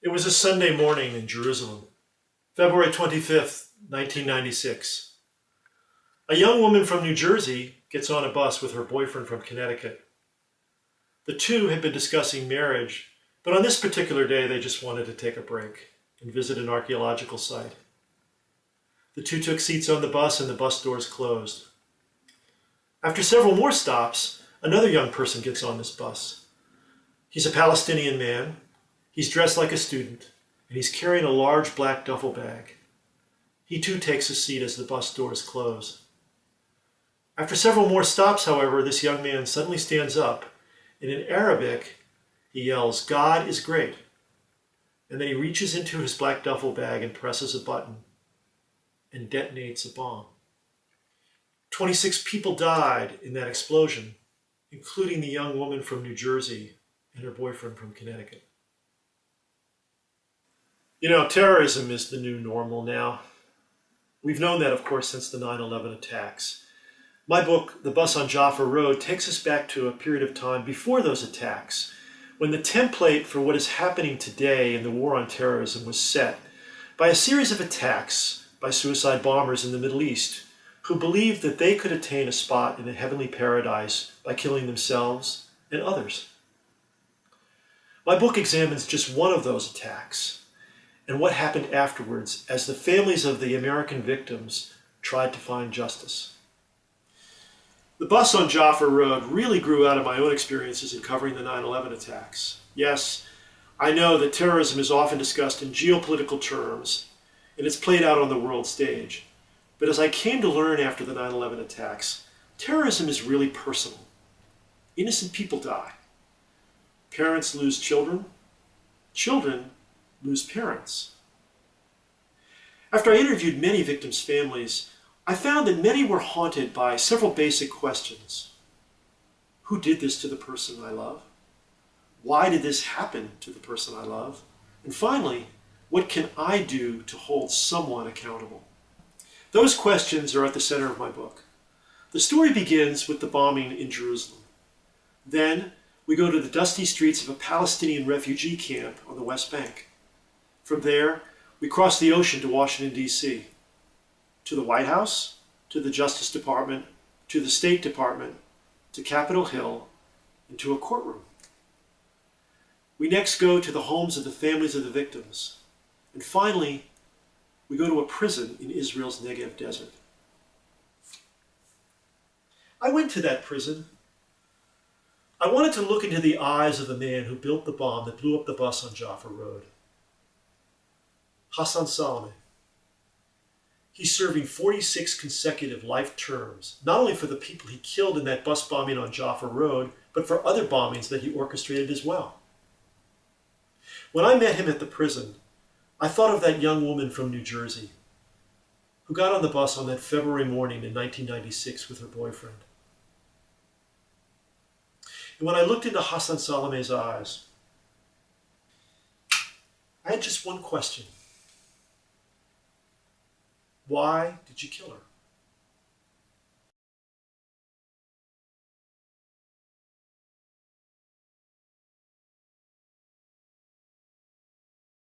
It was a Sunday morning in Jerusalem, February 25th, 1996. A young woman from New Jersey gets on a bus with her boyfriend from Connecticut. The two had been discussing marriage, but on this particular day they just wanted to take a break and visit an archaeological site. The two took seats on the bus and the bus doors closed. After several more stops, another young person gets on this bus. He's a Palestinian man. He's dressed like a student, and he's carrying a large black duffel bag. He too takes a seat as the bus doors close. After several more stops, however, this young man suddenly stands up, and in Arabic, he yells, "God is great." And then he reaches into his black duffel bag and presses a button and detonates a bomb. 26 people died in that explosion, including the young woman from New Jersey and her boyfriend from Connecticut. You know, terrorism is the new normal now. We've known that, of course, since the 9/11 attacks. My book, The Bus on Jaffa Road, takes us back to a period of time before those attacks, when the template for what is happening today in the war on terrorism was set by a series of attacks by suicide bombers in the Middle East who believed that they could attain a spot in a heavenly paradise by killing themselves and others. My book examines just one of those attacks and what happened afterwards as the families of the American victims tried to find justice. The Bus on Jaffa Road really grew out of my own experiences in covering the 9/11 attacks. Yes, I know that terrorism is often discussed in geopolitical terms, and it's played out on the world stage. But as I came to learn after the 9/11 attacks, terrorism is really personal. Innocent people die. Parents lose children. Children lose parents. After I interviewed many victims' families, I found that many were haunted by several basic questions. Who did this to the person I love? Why did this happen to the person I love? And finally, what can I do to hold someone accountable? Those questions are at the center of my book. The story begins with the bombing in Jerusalem. Then we go to the dusty streets of a Palestinian refugee camp on the West Bank. From there, we cross the ocean to Washington, D.C., to the White House, to the Justice Department, to the State Department, to Capitol Hill, and to a courtroom. We next go to the homes of the families of the victims. And finally, we go to a prison in Israel's Negev desert. I went to that prison. I wanted to look into the eyes of the man who built the bomb that blew up the bus on Jaffa Road. Hassan Salome. He's serving 46 consecutive life terms, not only for the people he killed in that bus bombing on Jaffa Road, but for other bombings that he orchestrated as well. When I met him at the prison, I thought of that young woman from New Jersey who got on the bus on that February morning in 1996 with her boyfriend. And when I looked into Hassan Salome's eyes, I had just one question. Why did you kill her?